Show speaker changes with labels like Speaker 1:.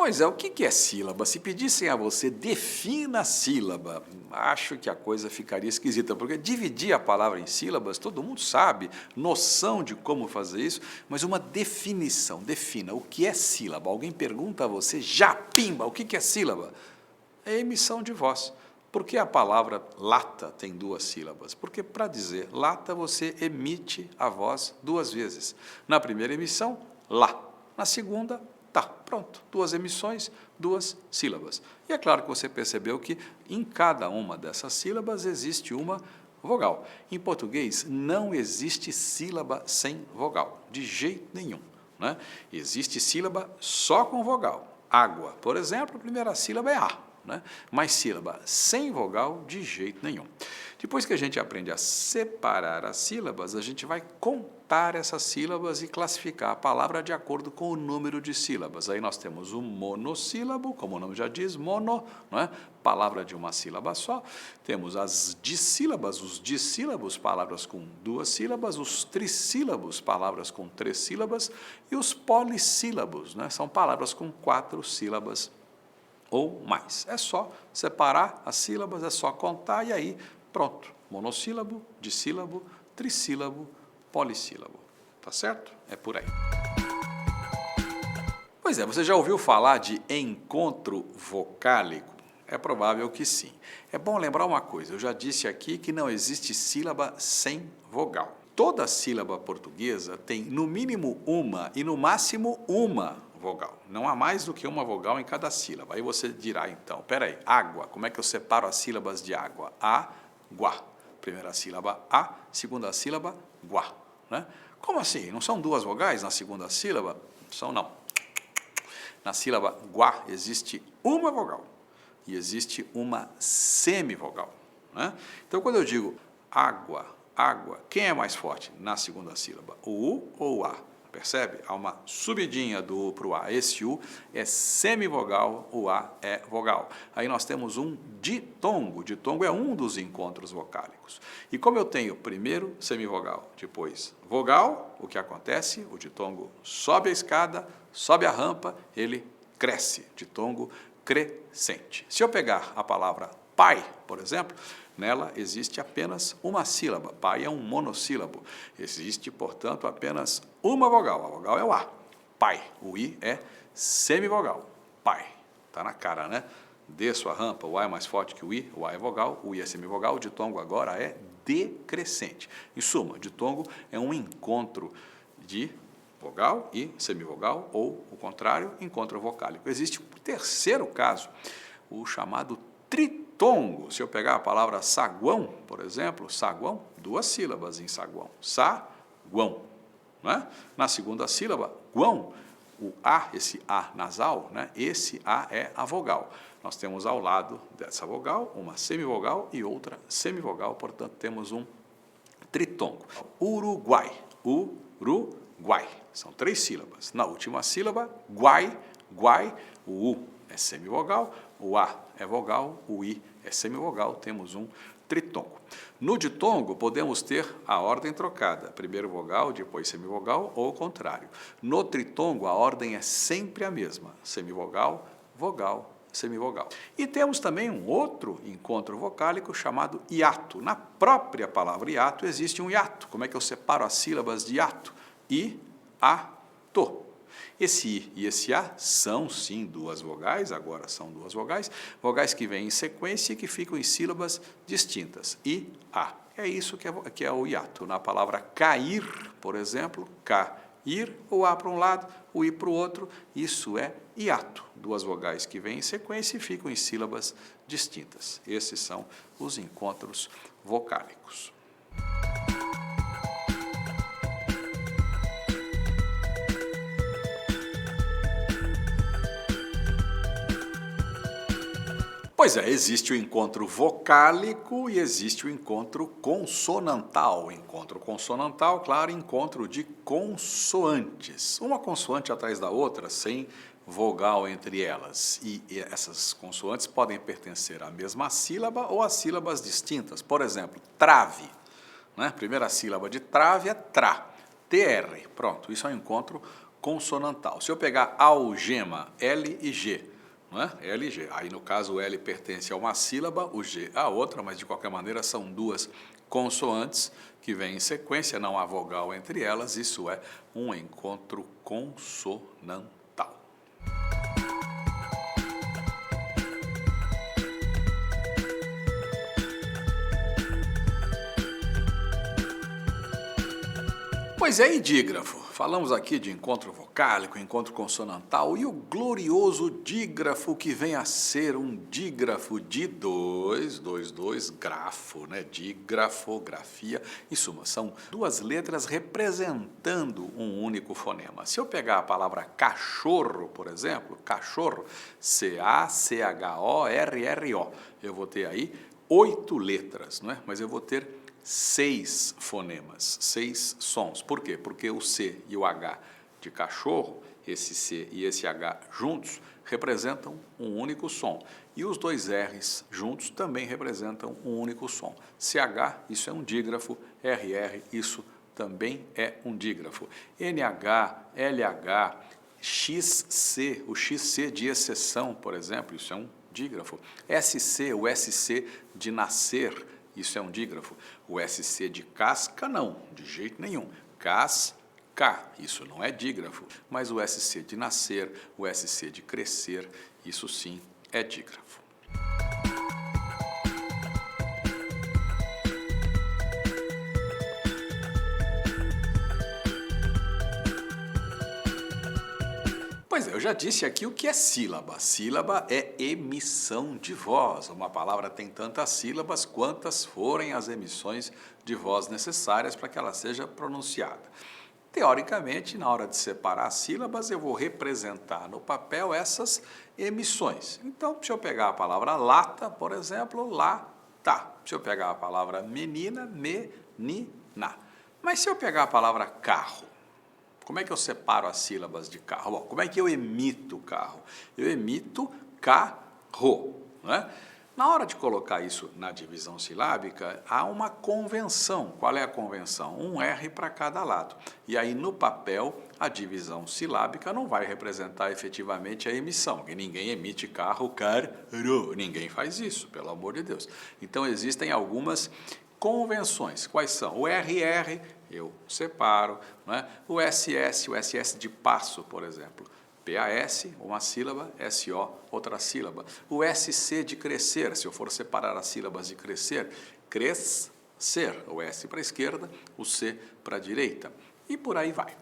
Speaker 1: Pois é, o que é sílaba? Se pedissem a você, defina a sílaba, acho que a coisa ficaria esquisita, porque dividir a palavra em sílabas, todo mundo sabe, noção de como fazer isso, mas uma definição, defina o que é sílaba. Alguém pergunta a você, já, pimba, o que é sílaba? É emissão de voz. Por que a palavra lata tem duas sílabas? Porque para dizer lata, você emite a voz duas vezes. Na primeira emissão, lá. Na segunda, tá, pronto, duas emissões, duas sílabas. E é claro que você percebeu que em cada uma dessas sílabas existe uma vogal. Em português, não existe sílaba sem vogal, de jeito nenhum, né? Existe sílaba só com vogal. Água, por exemplo, a primeira sílaba é A, né? Mas sílaba sem vogal, de jeito nenhum. Depois que a gente aprende a separar as sílabas, a gente vai contar essas sílabas e classificar a palavra de acordo com o número de sílabas. Aí nós temos o monossílabo, como o nome já diz, mono, não é? Palavra de uma sílaba só. Temos as dissílabas, os dissílabos, palavras com duas sílabas, os trissílabos, palavras com três sílabas, e os polissílabos, né? São palavras com quatro sílabas ou mais. É só separar as sílabas, é só contar e aí pronto. Monossílabo, dissílabo, trissílabo, polissílabo. Tá certo? É por aí. Pois é, você já ouviu falar de encontro vocálico? É provável que sim. É bom lembrar uma coisa, eu já disse aqui que não existe sílaba sem vogal. Toda sílaba portuguesa tem no mínimo uma e no máximo uma vogal. Não há mais do que uma vogal em cada sílaba. Aí você dirá então, peraí, água, como é que eu separo as sílabas de água? Água. Primeira sílaba A, segunda sílaba guá, né? Como assim? Não são duas vogais na segunda sílaba? São não. Na sílaba guá existe uma vogal e existe uma semivogal, né? Então, quando eu digo água, água, quem é mais forte na segunda sílaba? O U ou o A? Percebe? Há uma subidinha do U para o A. Esse U é semivogal, o A é vogal. Aí nós temos um ditongo. Ditongo é um dos encontros vocálicos. E como eu tenho primeiro semivogal, depois vogal, o que acontece? O ditongo sobe a escada, sobe a rampa, ele cresce. Ditongo crescente. Se eu pegar a palavra pai, por exemplo, nela existe apenas uma sílaba. Pai é um monossílabo. Existe, portanto, apenas uma vogal. A vogal é o A. Pai. O I é semivogal. Pai. Está na cara, né? Desço a rampa, o A é mais forte que o I. O A é vogal, o I é semivogal. O ditongo agora é decrescente. Em suma, ditongo é um encontro de vogal e semivogal, ou, o contrário, encontro vocálico. Existe um terceiro caso, o chamado tritongo. Se eu pegar a palavra saguão, por exemplo, saguão, duas sílabas em saguão, saguão, né? Na segunda sílaba, guão, o A, esse A nasal, né? Esse A é a vogal. Nós temos ao lado dessa vogal uma semivogal e outra semivogal, portanto temos um tritongo. Uruguai, Uruguai, são três sílabas. Na última sílaba, guai, guai, o U é semivogal, o A é vogal, o I é semivogal, temos um tritongo. No ditongo, podemos ter a ordem trocada, primeiro vogal, depois semivogal, ou o contrário. No tritongo, a ordem é sempre a mesma, semivogal, vogal, semivogal. E temos também um outro encontro vocálico chamado hiato. Na própria palavra hiato existe um hiato. Como é que eu separo as sílabas de hiato? I, A, to. Esse I e esse A são, sim, duas vogais, agora são duas vogais, vogais que vêm em sequência e que ficam em sílabas distintas. I, A. É isso que é o hiato. Na palavra cair, por exemplo, cair, o A para um lado, o I para o outro, isso é hiato. Duas vogais que vêm em sequência e ficam em sílabas distintas. Esses são os encontros vocálicos. Pois é, existe o encontro vocálico e existe o encontro consonantal. Encontro consonantal, claro, encontro de consoantes. Uma consoante atrás da outra, sem vogal entre elas. E essas consoantes podem pertencer à mesma sílaba ou a sílabas distintas. Por exemplo, trave, né? Primeira sílaba de trave é tra. TR. Pronto, isso é um encontro consonantal. Se eu pegar algema, L e G, não é? L e G. Aí, no caso, o L pertence a uma sílaba, o G a outra, mas, de qualquer maneira, são duas consoantes que vêm em sequência, não há vogal entre elas, isso é um encontro consonantal. Pois é, e dígrafo? Falamos aqui de encontro vocálico, encontro consonantal e o glorioso dígrafo que vem a ser um dígrafo de dois, grafo, né? Digrafografia. Em suma, são duas letras representando um único fonema. Se eu pegar a palavra cachorro, por exemplo, cachorro, C-A-C-H-O-R-R-O, eu vou ter aí 8 letras, não é? Mas eu vou ter 6 fonemas, 6 sons. Por quê? Porque o C e o H de cachorro, esse C e esse H juntos, representam um único som. E os dois R's juntos também representam um único som. CH, isso é um dígrafo, RR, isso também é um dígrafo. NH, LH, XC, o XC de exceção, por exemplo, isso é um dígrafo. SC, o SC de nascer, isso é um dígrafo. O SC de casca, não, de jeito nenhum. Casca, isso não é dígrafo. Mas o SC de nascer, o SC de crescer, isso sim é dígrafo. Pois é, eu já disse aqui o que é sílaba. Sílaba é emissão de voz. Uma palavra tem tantas sílabas quantas forem as emissões de voz necessárias para que ela seja pronunciada. Teoricamente, na hora de separar as sílabas, eu vou representar no papel essas emissões. Então, se eu pegar a palavra lata, por exemplo, lata. Se eu pegar a palavra menina, menina. Mas se eu pegar a palavra carro, como é que eu separo as sílabas de carro? Bom, como é que eu emito carro? Eu emito carro, né? Na hora de colocar isso na divisão silábica, há uma convenção. Qual é a convenção? Um R para cada lado. E aí, no papel, a divisão silábica não vai representar efetivamente a emissão, porque ninguém emite carro, carro, ninguém faz isso, pelo amor de Deus. Então, existem algumas convenções. Quais são? O RR, eu separo, né? O SS de passo, por exemplo. PAS, uma sílaba, SO, outra sílaba. O SC de crescer, se eu for separar as sílabas de crescer, crescer, o S para a esquerda, o C para a direita. E por aí vai.